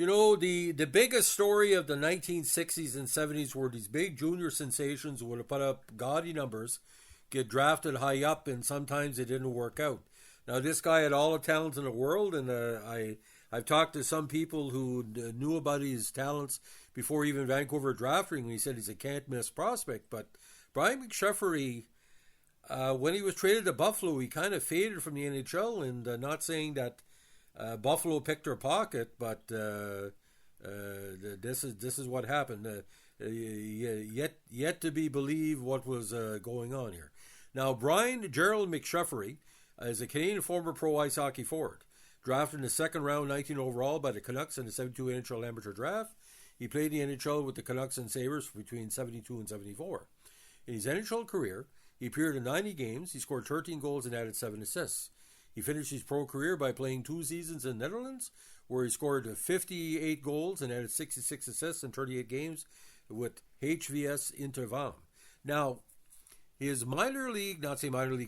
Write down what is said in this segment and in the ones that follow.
The biggest story of the 1960s and 70s were these big junior sensations who would have put up gaudy numbers, get drafted high up, and sometimes it didn't work out. Now, this guy had all the talent in the world, and I've talked to some people who knew about his talents before even Vancouver drafted him. He said he's a can't-miss prospect. But Bryan McSheffrey, when he was traded to Buffalo, he kind of faded from the NHL, and not saying that Buffalo picked their pocket, but this is what happened. Yet to be believed what was going on here. Now, Bryan Gerald McSheffrey is a Canadian former pro ice hockey forward. Drafted in the second round, 19 overall by the Canucks in the 72 NHL amateur draft. He played in the NHL with the Canucks and Sabres between 72 and 74. In his NHL career, he appeared in 90 games. He scored 13 goals and added 7 assists. He finished his pro career by playing 2 seasons in the Netherlands, where he scored 58 goals and added 66 assists in 38 games with HVS Intervam. Now, his minor league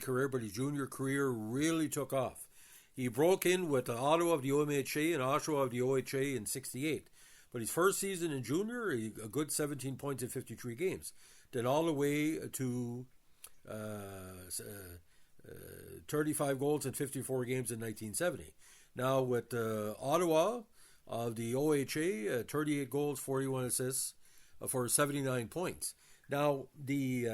career, but his junior career really took off. He broke in with Ottawa of the OMHA and Oshawa of the OHA in 68. But his first season in junior, a good 17 points in 53 games. Then all the way to 35 goals in 54 games in 1970. Now with Ottawa of the OHA, 38 goals, 41 assists for 79 points. Now the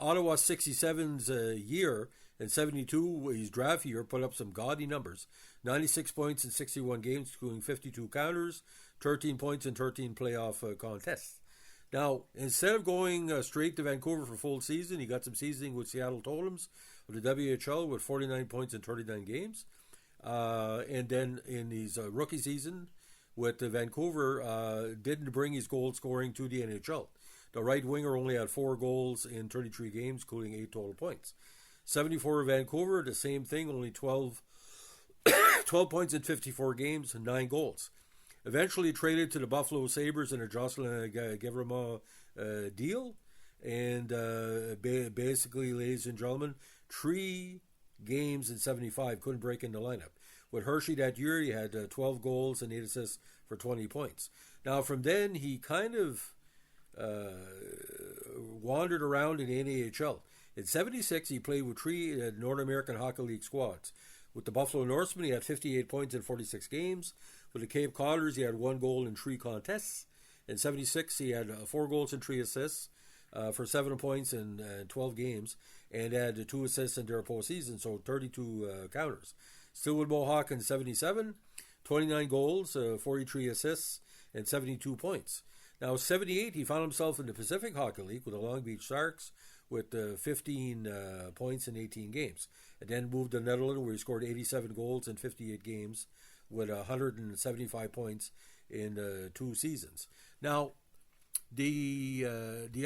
Ottawa 67's year in 72, his draft year, put up some gaudy numbers. 96 points in 61 games, including 52 counters, 13 points in 13 playoff contests. Now, instead of going straight to Vancouver for full season, he got some seasoning with Seattle Totems of the WHL with 49 points in 39 games. And then in his rookie season with Vancouver, didn't bring his goal scoring to the NHL. The right winger only had 4 goals in 33 games, including 8 total points. 74 Vancouver, the same thing, only 12 points in 54 games and 9 goals. Eventually traded to the Buffalo Sabres in a Jocelyn Guevremont deal. And basically, ladies and gentlemen, 3 games in 75, couldn't break in the lineup. With Hershey that year, he had 12 goals and 8 assists for 20 points. Now, from then, he kind of wandered around in the NAHL. In 76, he played with 3 North American Hockey League squads. With the Buffalo Norsemen, he had 58 points in 46 games. With the Cape Coders, he had 1 goal in 3 contests. In 76, he had 4 goals and 3 assists for 7 points in 12 games, and had 2 assists in their postseason, so 32 counters. Still with Mohawk in 77, 29 goals, 43 assists, and 72 points. Now, 78, he found himself in the Pacific Hockey League with the Long Beach Sharks with 15 points in 18 games. And then moved to the Netherlands, where he scored 87 goals in 58 games with 175 points in 2 seasons. Now, the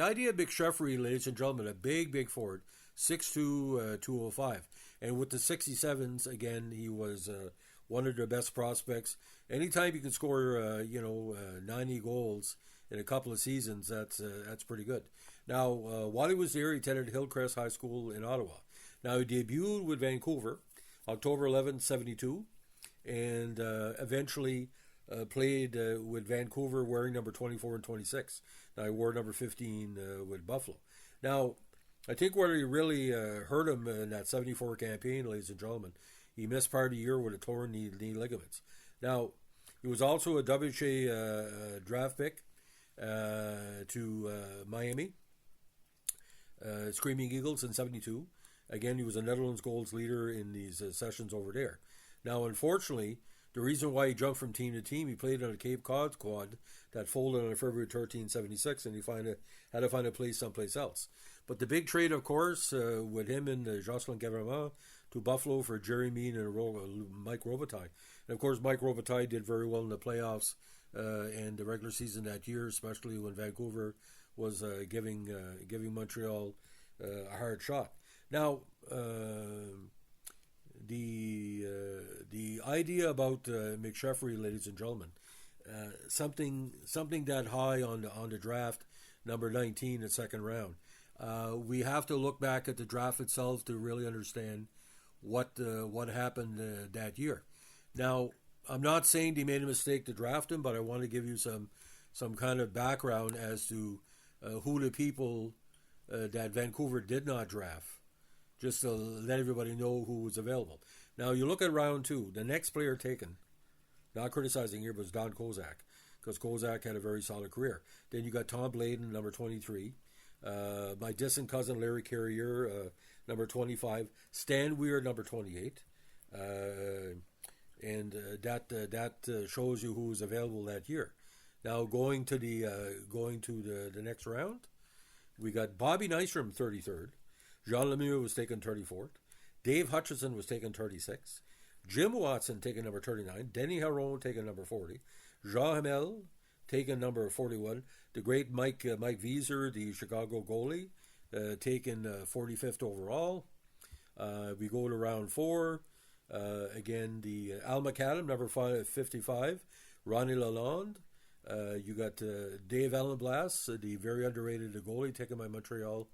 idea of McSheffrey, ladies and gentlemen, a big forward, 6'2", 205. And with the 67s, again, he was one of their best prospects. Anytime you can score, 90 goals in a couple of seasons, that's pretty good. Now, while he was there, he attended Hillcrest High School in Ottawa. Now, he debuted with Vancouver, October 11, 72, and eventually played with Vancouver wearing number 24 and 26. Now, he wore number 15 with Buffalo. Now, I think where he really hurt him in that 74 campaign, ladies and gentlemen, he missed part of the year with a torn knee ligaments. Now, he was also a WHA draft pick to Miami, Screaming Eagles in 72. Again, he was a Netherlands goals leader in these sessions over there. Now, unfortunately, the reason why he jumped from team to team, he played on a Cape Cod squad that folded on February 13, 76, and he had to find a place someplace else. But the big trade, of course, with him and Jocelyn Guevremont to Buffalo for Jerry Mean and Mike Robitaille. And, of course, Mike Robitaille did very well in the playoffs and the regular season that year, especially when Vancouver was giving Montreal a hard shot. Now, the idea about McSheffrey, ladies and gentlemen, something that high on the draft, number 19 in the second round. We have to look back at the draft itself to really understand what happened that year. Now, I'm not saying they made a mistake to draft him, but I want to give you some kind of background as to who the people that Vancouver did not draft, just to let everybody know who was available. Now, you look at round 2. The next player taken, not criticizing here, was Don Kozak, because Kozak had a very solid career. Then you got Tom Bladen, number 23. My distant cousin, Larry Carrier, number 25. Stan Weir, number 28. And that shows you who was available that year. Now, going to the next round, we got Bobby Nystrom, 33rd. Jean Lemieux was taken 34th. Dave Hutchison was taken 36th. Jim Watson taken number 39. Denny Herron taken number 40. Jean Hamel taken number 41. The great Mike Wieser, the Chicago goalie, taken 45th overall. We go to round 4. Again, the Al McAdam, number 55. Ronnie Lalonde. You got Dave Allenblas, the very underrated goalie, taken by Montreal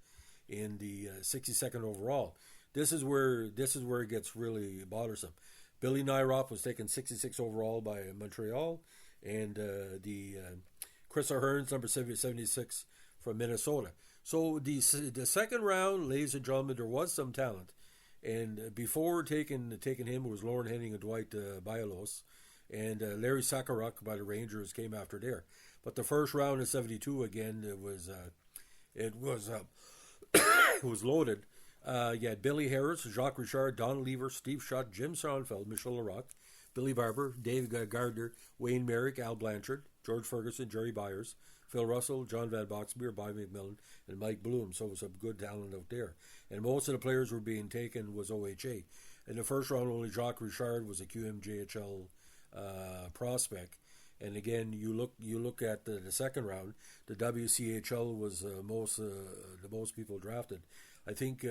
in the 62nd overall. This is where it gets really bothersome. Billy Nyrop was taken 66 overall by Montreal, and the Chris O'Hearns, number 76 from Minnesota. So the second round, ladies and gentlemen, there was some talent, and before taking him was Lauren Henning and Dwight Bailos, and Larry Sakarak by the Rangers came after there. But the first round of 72 again, it was it was loaded. You had Billy Harris, Jacques Richard, Don Lever, Steve Schutt, Jim Schoenfeld, Michel Larocque, Billy Barber, Dave Gardner, Wayne Merrick, Al Blanchard, George Ferguson, Jerry Byers, Phil Russell, John Van Boxmeer, Bobby McMillan, and Mike Bloom. So it was some good talent out there. And most of the players were being taken was OHA. In the first round, only Jacques Richard was a QMJHL prospect. And again, you look at the second round. The WCHL was the most people drafted. I think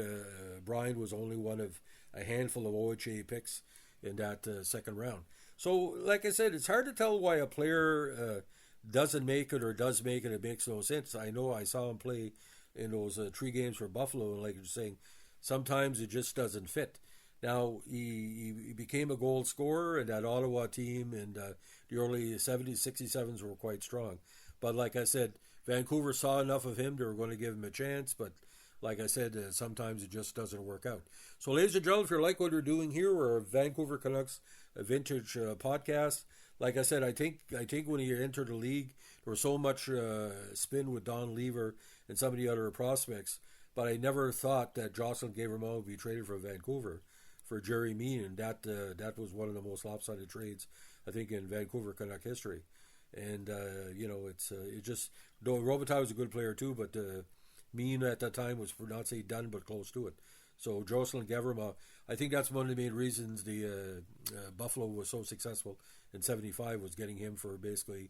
Bryan was only one of a handful of OHA picks in that second round. So, like I said, it's hard to tell why a player doesn't make it or does make it. It makes no sense. I know I saw him play in those 3 games for Buffalo, and like you're saying, sometimes it just doesn't fit. Now, he became a goal scorer, and that Ottawa team in the early 70s, 67s were quite strong. But like I said, Vancouver saw enough of him, they were going to give him a chance, but like I said, sometimes it just doesn't work out. So, ladies and gentlemen, if you like what we're doing here, we're a Vancouver Canucks vintage podcast. Like I said, I think when he entered the league, there was so much spin with Don Lever and some of the other prospects, but I never thought that Jocelyn Gavremont would be traded from Vancouver for Jerry Mean, and that was one of the most lopsided trades, I think, in Vancouver Canuck history. And it just, though Robitaille was a good player too, but Mean at that time was, for not say done, but close to it. So Jocelyn Gavremont, I think that's one of the main reasons the Buffalo was so successful in '75, was getting him for basically,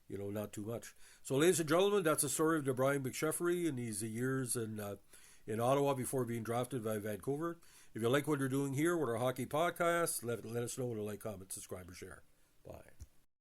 not too much. So, ladies and gentlemen, that's the story of the Bryan McSheffrey in these years in Ottawa before being drafted by Vancouver. If you like what we're doing here with our hockey podcast, let us know with a like, comment, subscribe, or share. Bye.